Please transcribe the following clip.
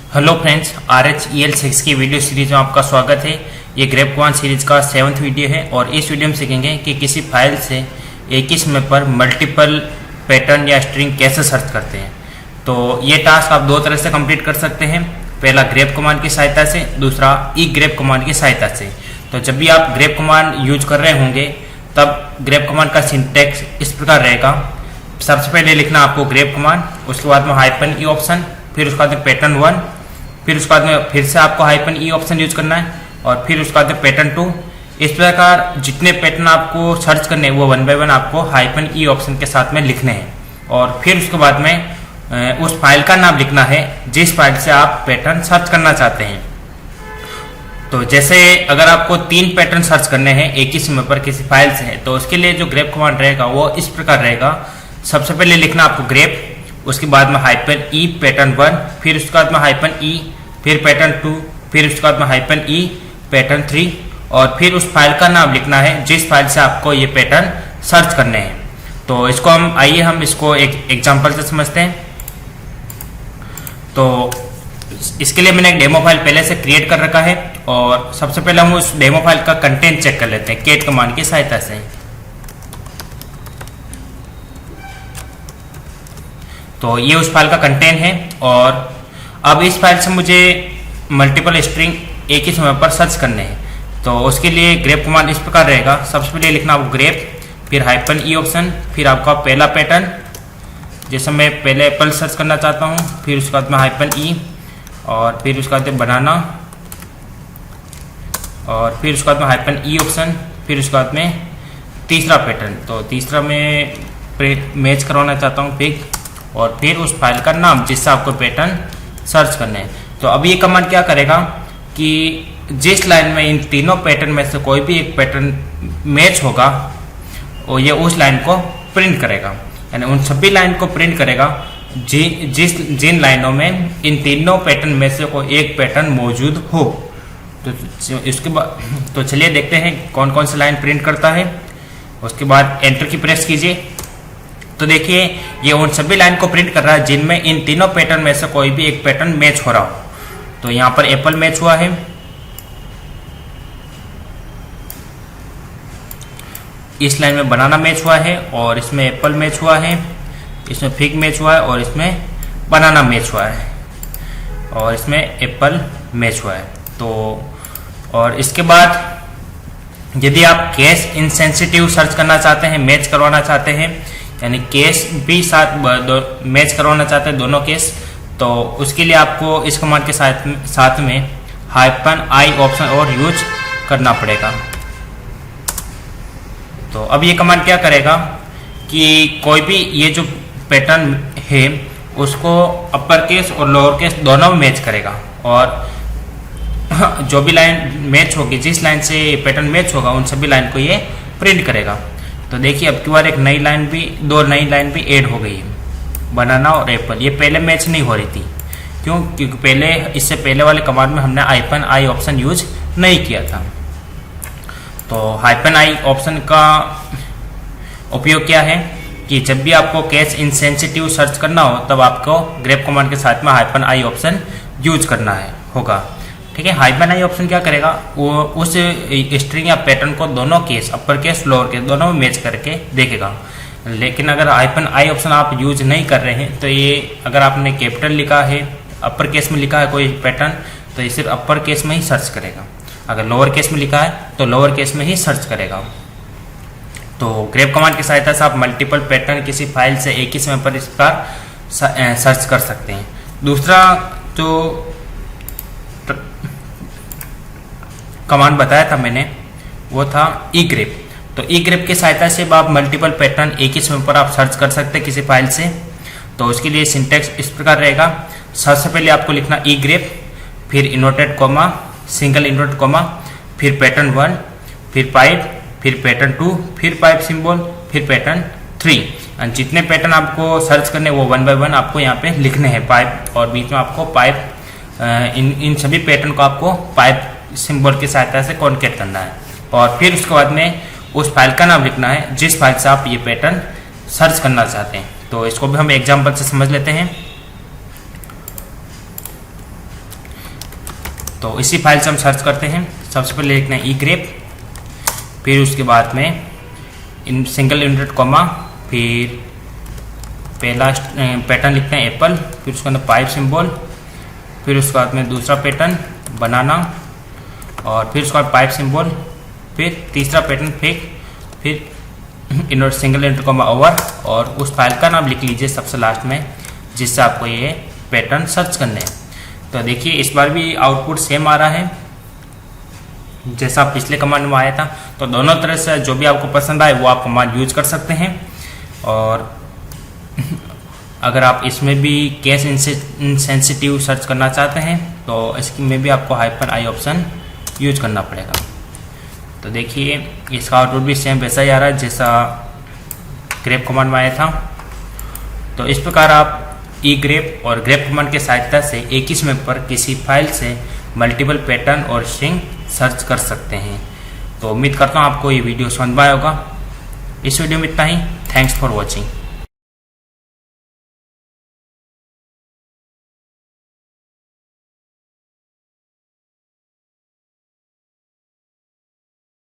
Hello friends, RHEL6 की video series में आपका स्वागत है। ये ग्रेप कमांड सीरीज का 7th वीडियो है और इस वीडियो में सीखेंगे कि किसी फाइल से एक ही समय पर मल्टीपल पैटर्न या स्ट्रिंग कैसे सर्च करते हैं। तो ये टास्क आप दो तरह से कंप्लीट कर सकते हैं। पहला ग्रेप कमांड की सहायता से, दूसरा ई ग्रेप कमांड की सहायता से। तो जब भी आप ग्रेप कमांड यूज कर रहे होंगे तब ग्रेप कमांड का सिंटैक्स इस प्रकार रहेगा। सबसे पहले लिखना आपको ग्रेप कमांड, उसके बाद में -e ऑप्शन, फिर उसके बाद में पैटर्न 1, फिर उसके बाद में फिर से आपको -e ऑप्शन यूज करना है और फिर उसके बाद में पैटर्न 2। इस प्रकार जितने पैटर्न आपको सर्च करने हैं वो 1 बाय 1 आपको -e ऑप्शन के साथ में लिखने हैं और फिर उसके बाद में उस फाइल का नाम लिखना है जिस फाइल से आप पैटर्न सर्च करना चाहते हैं। तो जैसे अगर आपको 3 पैटर्न सर्च करने हैं एक ही समय पर किसी फाइल से है तो उसके लिए जो ग्रेप कमांड रहेगा वो इस प्रकार रहेगा। सबसे पहले लिखना आपको ग्रेप, उसके बाद में -e पैटर्न 1, फिर उसके बाद में -e, फिर पैटर्न 2, फिर उसके बाद में -e पैटर्न 3 और फिर उस फाइल का नाम लिखना है जिस फाइल से आपको ये पैटर्न सर्च करने हैं। तो इसको हम इसको एक एग्जांपल से समझते हैं। तो इसके लिए मैंने एक डेमो फाइल पहले से क्रिएट कर रखा है और सबसे पहले हम उस डेमो फाइल का कंटेंट चेक कर लेते हैं कैट कमांड की सहायता से। तो ये उस फाइल का कंटेंट है और अब इस फाइल से मुझे मल्टीपल स्ट्रिंग एक ही समय पर सर्च करने हैं। तो उसके लिए ग्रेप कमांड इस प्रकार रहेगा। सबसे पहले लिखना आपको ग्रेप, फिर -e ऑप्शन, फिर आपका पहला पैटर्न, जैसे मैं पहले एप्पल सर्च करना चाहता हूँ, फिर उसके बाद में -e और फिर उसके बाद में बनाना और फिर उसके बाद में -e ऑप्शन, फिर उसके बाद में तीसरा पैटर्न। तो तीसरा मैं मैच करवाना चाहता हूँ पिक और फिर उस फाइल का नाम जिससे आपको पैटर्न सर्च करने हैं। तो अब ये कमांड क्या करेगा कि जिस लाइन में इन तीनों पैटर्न में से कोई भी एक पैटर्न मैच होगा और ये उस लाइन को प्रिंट करेगा, यानी उन सभी लाइन को प्रिंट करेगा जिन लाइनों में इन तीनों पैटर्न में से कोई एक पैटर्न मौजूद हो। तो इसके बाद तो चलिए देखते हैं कौन कौन सी लाइन प्रिंट करता है। उसके बाद एंटर की प्रेस कीजिए। तो देखिए ये उन सभी लाइन को प्रिंट कर रहा है जिनमें इन तीनों पैटर्न में से कोई भी एक पैटर्न मैच हो रहा हो। तो यहाँ पर एप्पल मैच हुआ है, इस लाइन में बनाना मैच हुआ है और इसमें एप्पल मैच हुआ है, इसमें फिग मैच हुआ है और इसमें बनाना मैच हुआ है और इसमें एप्पल मैच हुआ है। तो और इसके बाद यदि आप केस इनसेंसिटिव सर्च करना चाहते हैं, मैच करवाना चाहते हैं, यानी केस भी साथ मैच करवाना चाहते हैं दोनों केस, तो उसके लिए आपको इस कमांड के साथ में -i ऑप्शन और यूज करना पड़ेगा। तो अब ये कमांड क्या करेगा कि कोई भी ये जो पैटर्न है उसको अपर केस और लोअर केस दोनों में मैच करेगा और जो भी लाइन मैच होगी, जिस लाइन से पैटर्न मैच होगा उन सभी लाइन को ये प्रिंट करेगा। तो देखिए अब की बार एक नई लाइन भी, दो नई लाइन भी ऐड हो गई है, बनाना और एप्पल। ये पहले मैच नहीं हो रही थी, क्यों? क्योंकि इससे पहले वाले कमांड में हमने -i ऑप्शन यूज नहीं किया था। तो -i ऑप्शन का उपयोग क्या है कि जब भी आपको केस इनसेंसिटिव सर्च करना हो तब आपको ग्रेप कमांड के साथ में -i ऑप्शन यूज करना होगा। ठीक है, -i ऑप्शन क्या करेगा, वो उस स्ट्रिंग या पैटर्न को दोनों case, upper case lower case दोनों में मैच करके देखेगा। लेकिन अगर -i ऑप्शन आप यूज नहीं कर रहे हैं तो ये अगर आपने कैपिटल लिखा है, अपर केस में लिखा है कोई पैटर्न, तो ये सिर्फ अपर केस में ही सर्च करेगा। अगर लोअर केस में लिखा है तो लोअर केस में ही सर्च करेगा। तो ग्रेप कमांड की सहायता से आप मल्टीपल पैटर्न किसी फाइल से एक ही समय पर इस प्रकार सर्च कर सकते हैं। दूसरा जो कमांड बताया था मैंने वो था ई ग्रेप। तो ई ग्रेप की सहायता से आप मल्टीपल पैटर्न एक ही समय पर आप सर्च कर सकते हैं किसी फाइल से। तो उसके लिए सिंटैक्स इस प्रकार रहेगा। सबसे पहले आपको लिखना ई ग्रेप, फिर inverted comma, single inverted comma, फिर पैटर्न 1, फिर पाइप, फिर पैटर्न 2, फिर पाइप सिंबल, फिर पैटर्न 3। जितने पैटर्न आपको सर्च करने वो 1 बाय 1 आपको यहाँ पे लिखने हैं पाइप, और बीच में आपको पाइप, इन सभी पैटर्न को आपको पाइप सिंबल की सहायता से कॉन्केट करना है और फिर उसके बाद में उस फाइल का नाम लिखना है जिस फाइल से आप ये पैटर्न सर्च करना चाहते हैं। तो इसको भी हम एग्जांपल से समझ लेते हैं। तो इसी फाइल से हम सर्च करते हैं। सबसे पहले लिखना है grep, फिर उसके बाद में इन सिंगल इनवर्टेड कॉमा, फिर पहला पैटर्न लिखते हैं एप्पल, फिर उसके अंदर पाइप सिंबल, फिर उसके बाद में दूसरा पैटर्न बनाना, और फिर उसके बाद पाइप सिंबल, फिर तीसरा पैटर्न फिग, फिर सिंगल इनवर्टेड कॉमा ओवर, और उस फाइल का नाम लिख लीजिए सबसे लास्ट में जिससे आपको ये पैटर्न सर्च करने हैं। तो देखिए इस बार भी आउटपुट सेम आ रहा है जैसा पिछले कमांड में आया था। तो दोनों तरह से जो भी आपको पसंद आए वो आप कमांड यूज कर सकते हैं। और अगर आप इसमें भी केस इंसेंसिटिव सर्च करना चाहते हैं तो इसमें भी आपको -i ऑप्शन यूज करना पड़ेगा। तो देखिए इसका आउटपुट भी सेम वैसा ही आ रहा है जैसा grep कमांड में आया था। तो इस प्रकार आप grep और grep कमांड के सहायता से एक ही समय पर किसी फाइल से मल्टीपल पैटर्न और स्ट्रिंग सर्च कर सकते हैं। तो उम्मीद करता हूँ आपको ये वीडियो समझ में आया होगा। इस वीडियो में इतना ही। Thanks for watching.